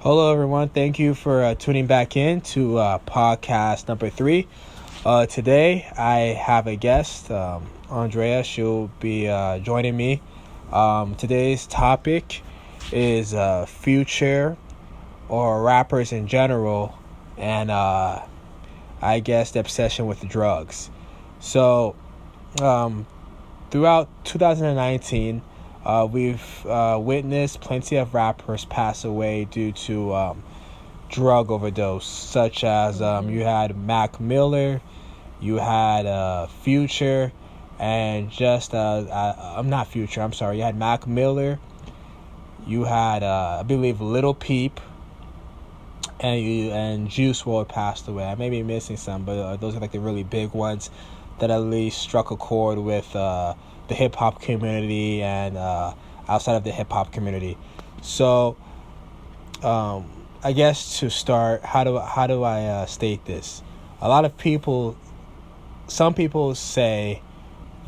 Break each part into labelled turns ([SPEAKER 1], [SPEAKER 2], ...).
[SPEAKER 1] Hello, everyone. Thank you for tuning back in to podcast number 3. Today, I have a guest, Andrea. She'll be joining me. Today's topic is future or rappers in general, and I guess the obsession with drugs. So, throughout 2019, we've witnessed plenty of rappers pass away due to drug overdose, such as you had Mac Miller, you had Future, and I'm not Future, I'm sorry, you had Mac Miller, you had, I believe, Little Peep, and Juice WRLD passed away. I may be missing some, but those are like the really big ones that at least struck a chord with the hip-hop community and outside of the hip-hop community. So I guess to start, how do I state this? Some people say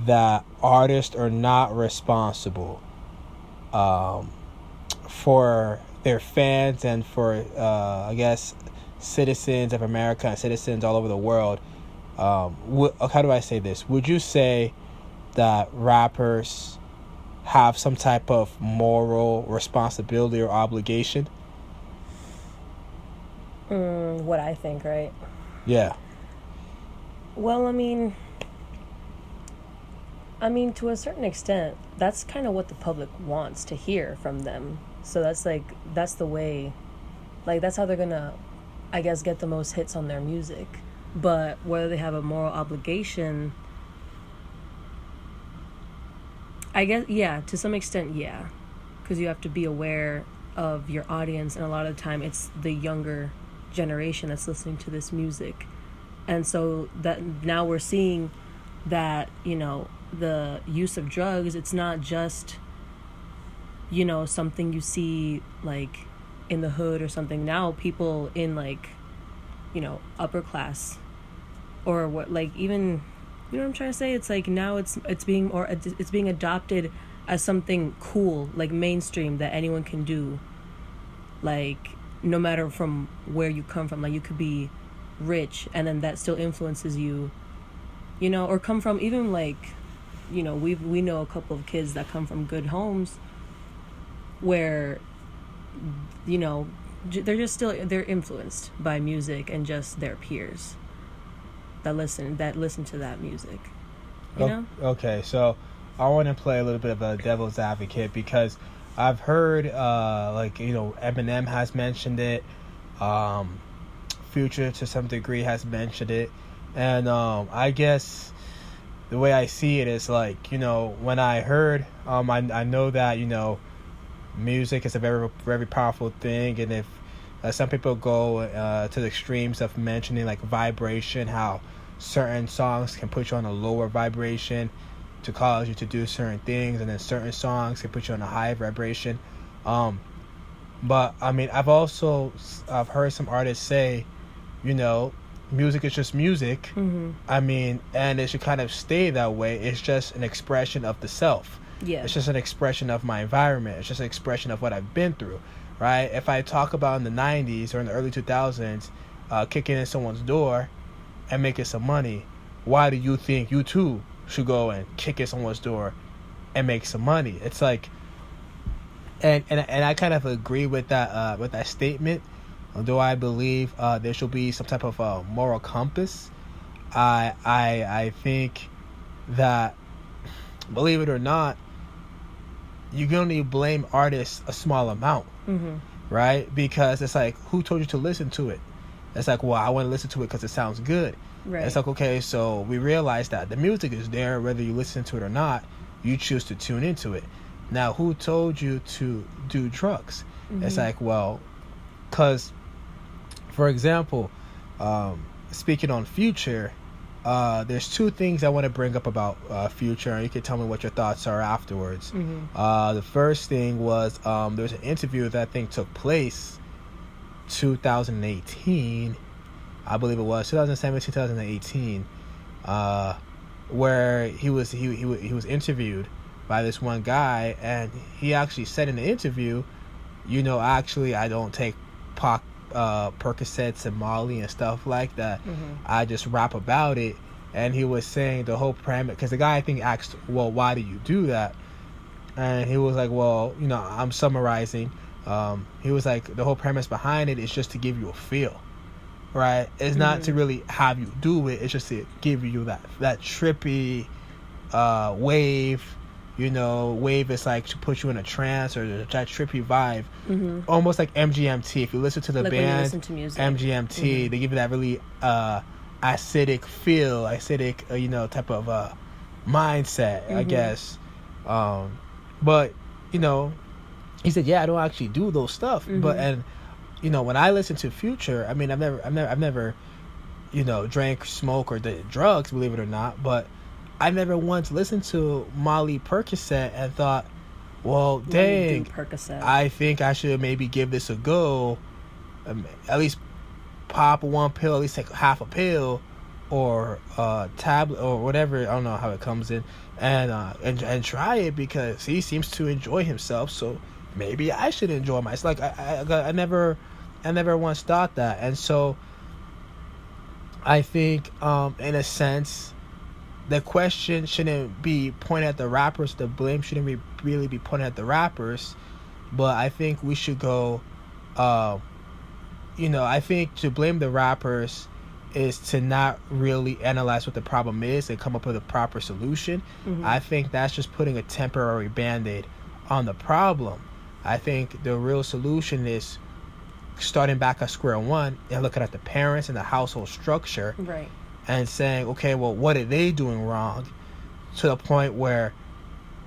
[SPEAKER 1] that artists are not responsible for their fans and for I guess citizens of America and citizens all over the world. How do I say this? Would you say that rappers have some type of moral responsibility or obligation?
[SPEAKER 2] What I think, right?
[SPEAKER 1] Yeah.
[SPEAKER 2] Well, I mean, to a certain extent, that's kind of what the public wants to hear from them. So that's the way, that's how they're gonna, I guess, get the most hits on their music. But whether they have a moral obligation, I guess, yeah, to some extent, yeah. Because you have to be aware of your audience, and a lot of the time it's the younger generation that's listening to this music. And so that now we're seeing that, the use of drugs, it's not just, something you see, in the hood or something. Now people in, upper class or what, even, what I'm trying to say? It's now it's being adopted as something cool, mainstream, that anyone can do. No matter from where you come from, you could be rich and then that still influences you, or come from even we know a couple of kids that come from good homes where, they're influenced by music and just their peers that listen to that music,
[SPEAKER 1] Okay, so I want to play a little bit of a devil's advocate because I've heard Eminem has mentioned it, Future to some degree has mentioned it, and I guess the way I see it is when I heard I know that music is a very, very powerful thing, and if some people go to the extremes of mentioning vibration, how certain songs can put you on a lower vibration to cause you to do certain things, and then certain songs can put you on a higher vibration. But I mean, I've heard some artists say, music is just music.
[SPEAKER 2] Mm-hmm.
[SPEAKER 1] I mean, and it should kind of stay that way. It's just an expression of the self.
[SPEAKER 2] Yeah.
[SPEAKER 1] It's just an expression of my environment. It's just an expression of what I've been through, right? If I talk about in the 90s or in the early 2000s, kicking in someone's door and making some money, why do you think you too should go and kick in someone's door and make some money? It's and I kind of agree with that statement. Although I believe there should be some type of moral compass, I think that, believe it or not, you can only blame artists a small amount,
[SPEAKER 2] mm-hmm.
[SPEAKER 1] right? Because it's who told you to listen to it? It's well, I want to listen to it because it sounds good.
[SPEAKER 2] Right.
[SPEAKER 1] It's okay, so we realize that the music is there, whether you listen to it or not, you choose to tune into it. Now, who told you to do drugs?
[SPEAKER 2] Mm-hmm.
[SPEAKER 1] It's well, because, for example, speaking on Future, there's two things I want to bring up about Future, and you can tell me what your thoughts are afterwards.
[SPEAKER 2] Mm-hmm.
[SPEAKER 1] The first thing was there's an interview that I think took place 2018, I believe it was 2017, 2018, where he was interviewed by this one guy, and he actually said in the interview, actually, I don't take Pac, Percocets and Molly and stuff like that. I just rap about it. And he was saying the whole premise, because the guy I think asked, well, why do you do that? And he was like, well, you know, I'm summarizing. He was like, the whole premise behind it is just to give you a feel, right? It's not to really have you do it. It's just to give you that trippy wave. You know, wave is like to put you in a trance or that trippy vibe. Almost like MGMT. If you listen to the
[SPEAKER 2] like
[SPEAKER 1] band,
[SPEAKER 2] when you listen to music.
[SPEAKER 1] MGMT, they give you that really acidic feel, acidic, you know, type of mindset, I guess. But, you know, he said, yeah, I don't actually do those stuff. But, and, you know, when I listen to Future, I mean, I've never, you know, drank, smoke, or did drugs, believe it or not. But I never once listened to Molly Percocet and thought, well, dang, I think I should maybe give this a go. At least pop one pill, at least take half a pill, or tablet, or whatever. I don't know how it comes in, and try it, because he seems to enjoy himself. So maybe I should enjoy myself. Like I never once thought that, and so I think in a sense, the question shouldn't be pointed at the rappers. The blame shouldn't really be pointed at the rappers, but I think we should go. You know, I think to blame the rappers is to not really analyze what the problem is and come up with a proper solution. I think that's just putting a temporary band-aid on the problem. I think the real solution is starting back at square one and looking at the parents and the household structure,
[SPEAKER 2] right,
[SPEAKER 1] and saying, okay, well, what are they doing wrong, to the point where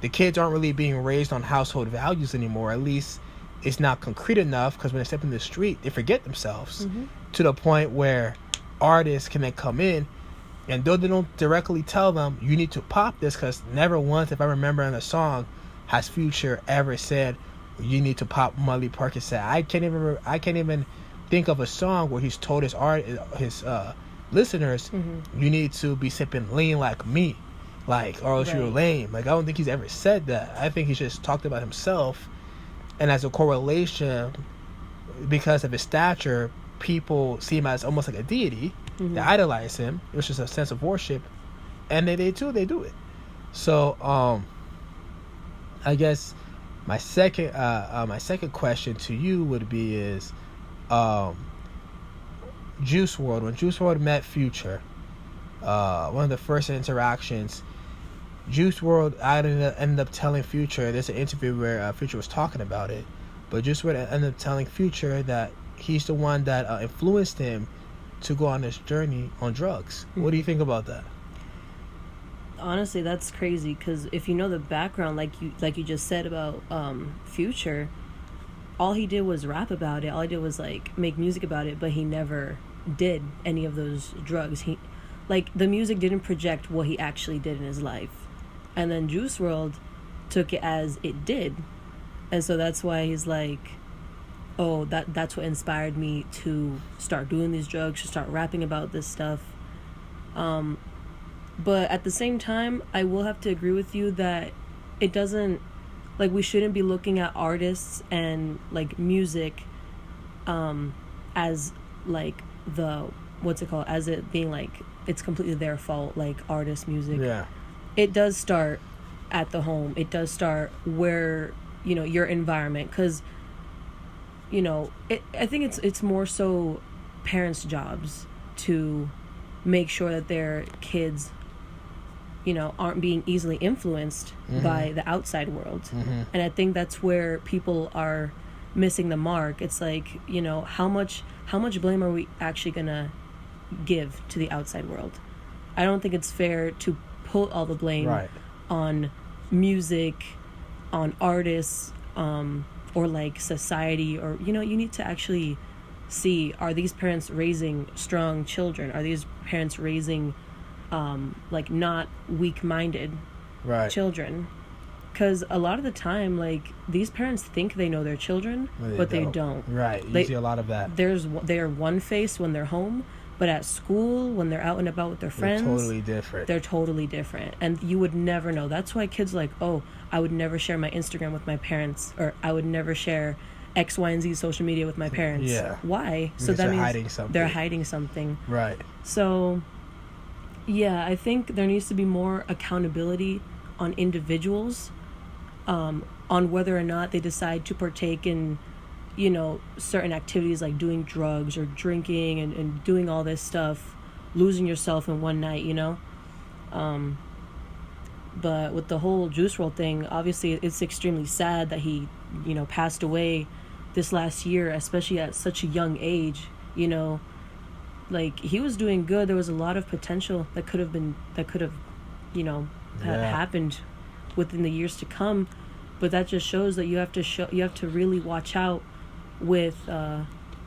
[SPEAKER 1] the kids aren't really being raised on household values anymore. At least it's not concrete enough, because when they step in the street, they forget themselves, to the point where artists can then come in, and though they don't directly tell them, you need to pop this, because never once, if I remember in a song, has Future ever said, you need to pop Molly Percocet. I can't even think of a song where he's told his listeners, you need to be sipping lean like me, like, or else you're lame. Like, I don't think he's ever said that. I think he's just talked about himself. And as a correlation, because of his stature, people see him as almost like a deity. They idolize him, which is a sense of worship, and they do it. So, I guess my second question to you would be is, Juice WRLD. When Juice WRLD met Future, one of the first interactions, Juice WRLD ended up telling Future, there's an interview where Future was talking about it, but Juice WRLD ended up telling Future that he's the one that influenced him to go on this journey on drugs. What do you think about that?
[SPEAKER 2] Honestly, that's crazy, because if you know the background, like you just said about Future, all he did was rap about it. All he did was like make music about it, but he never did any of those drugs. He, like, the music didn't project what he actually did in his life. And then Juice WRLD took it as it did. And so that's why he's like, oh, that's what inspired me to start doing these drugs, to start rapping about this stuff. But at the same time, I will have to agree with you that it doesn't, like, we shouldn't be looking at artists and, like, music as, like, as it being, like, it's completely their fault, like, artist music.
[SPEAKER 1] Yeah.
[SPEAKER 2] It does start at the home. It does start where, you know, your environment, because, you know, I think it's more so parents' jobs to make sure that their kids, you know, aren't being easily influenced by the outside world. And I think that's where people are missing the mark. It's like, you know, how much blame are we actually gonna give to the outside world? I don't think it's fair to put all the blame on music, on artists, or like society, or, you know, you need to actually see, are these parents raising strong children? Are these parents raising like not weak-minded children? Because a lot of the time, like, these parents think they know their children, but they don't.
[SPEAKER 1] Right, you see a lot of that.
[SPEAKER 2] They're one-faced when they're home, but at school, when they're out and about with their friends, they're totally different. And you would never know. That's why kids are like, oh, I would never share my Instagram with my parents, or I would never share X, Y, and Z social media with my parents.
[SPEAKER 1] Yeah.
[SPEAKER 2] Why?
[SPEAKER 1] Because
[SPEAKER 2] So that
[SPEAKER 1] they're
[SPEAKER 2] means
[SPEAKER 1] hiding something.
[SPEAKER 2] they're hiding something.
[SPEAKER 1] Right.
[SPEAKER 2] So, yeah, I think there needs to be more accountability on individuals, on whether or not they decide to partake in, you know, certain activities like doing drugs or drinking and doing all this stuff, losing yourself in one night, you know. But with the whole Juice WRLD thing, obviously it's extremely sad that he, you know, passed away this last year, especially at such a young age, you know. Like, he was doing good. There was a lot of potential that could have, you know, happened within the years to come. But that just shows that you have to really watch out with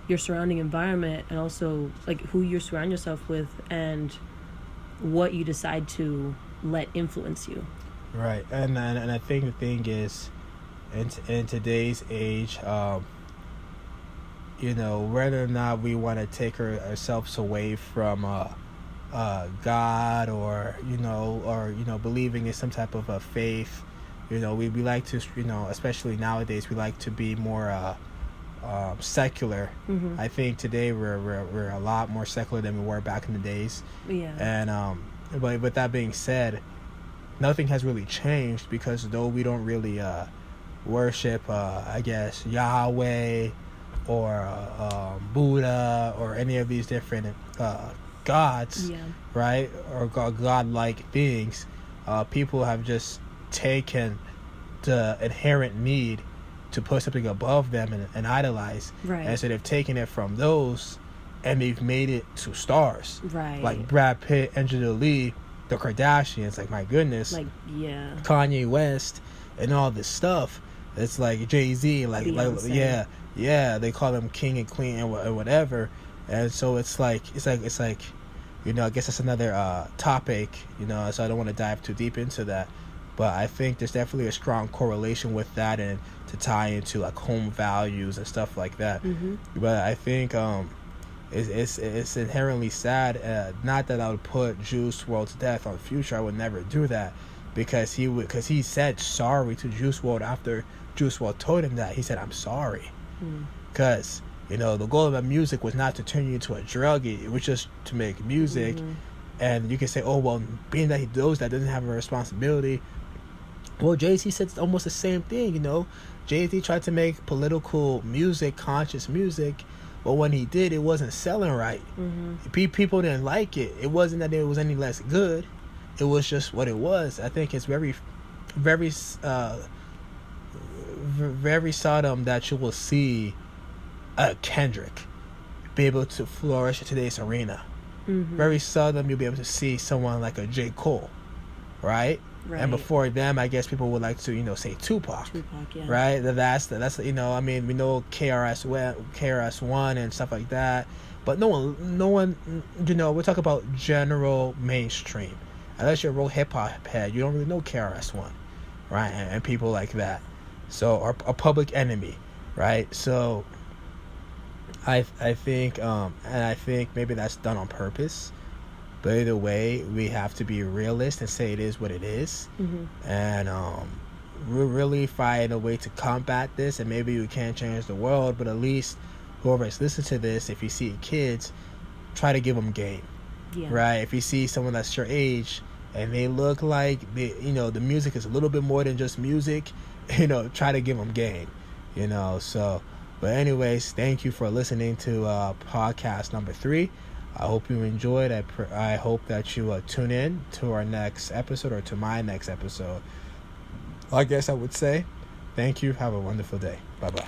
[SPEAKER 2] your surrounding environment, and also like who you surround yourself with and what you decide to let influence you.
[SPEAKER 1] Right. And I think the thing is, in today's age, you know, whether or not we want to take ourselves away from God, or you know, believing in some type of a faith, you know, we like to, you know, especially nowadays, we like to be more secular.
[SPEAKER 2] Mm-hmm.
[SPEAKER 1] I think today we're a lot more secular than we were back in the days.
[SPEAKER 2] Yeah.
[SPEAKER 1] And but with that being said, nothing has really changed, because though we don't really worship I guess Yahweh or Buddha or any of these different gods,
[SPEAKER 2] Yeah.
[SPEAKER 1] right, or godlike beings, people have just taken the inherent need to put something above them and idolize.
[SPEAKER 2] Right.
[SPEAKER 1] And so they've taken it from those and they've made it to stars.
[SPEAKER 2] Right.
[SPEAKER 1] Like Brad Pitt, Angelina Jolie, the Kardashians. Like, my goodness.
[SPEAKER 2] Like, yeah.
[SPEAKER 1] Kanye West and all this stuff. It's like Jay-Z, like yeah, they call them king and queen and whatever. And so it's like, you know, I guess that's another topic, you know, so I don't want to dive too deep into that. But I think there's definitely a strong correlation with that, and to tie into like home values and stuff like that.
[SPEAKER 2] Mm-hmm.
[SPEAKER 1] But I think it's inherently sad. Not that I would put Juice WRLD to death on Future. I would never do that, because he said sorry to Juice WRLD after Juice WRLD told him that. He said, "I'm sorry," because you know, the goal of that music was not to turn you into a druggie. It was just to make music.
[SPEAKER 2] Mm-hmm.
[SPEAKER 1] And you can say, oh, well, being that he knows that, doesn't have a responsibility. Well, Jay-Z said almost the same thing, you know. Jay-Z tried to make political music, conscious music, but when he did, it wasn't selling right.
[SPEAKER 2] Mm-hmm.
[SPEAKER 1] People didn't like it. It wasn't that it was any less good. It was just what it was. I think it's very, very, very seldom that you will see a Kendrick be able to flourish in today's arena.
[SPEAKER 2] Mm-hmm.
[SPEAKER 1] Very seldom you'll be able to see someone like a J. Cole, right? And before them, I guess people would like to, you know, say Tupac,
[SPEAKER 2] yeah.
[SPEAKER 1] right? That's you know, I mean, we know KRS-One and stuff like that, but no one, you know, we're talking about general mainstream. Unless you're a real hip hop head, you don't really know KRS-One, right? And people like that. So, or a Public Enemy, right? So, I think, and I think maybe that's done on purpose. But either way, we have to be realist and say it is what it is.
[SPEAKER 2] Mm-hmm.
[SPEAKER 1] And we'll really find a way to combat this. And maybe we can't change the world, but at least whoever's listening to this, if you see kids, try to give them game.
[SPEAKER 2] Yeah.
[SPEAKER 1] Right? If you see someone that's your age and they look like, you know, the music is a little bit more than just music, you know, try to give them game. You know, so... But anyways, thank you for listening to podcast number 3. I hope you enjoyed. I hope that you tune in to our next episode, or to my next episode. I guess I would say thank you. Have a wonderful day. Bye-bye.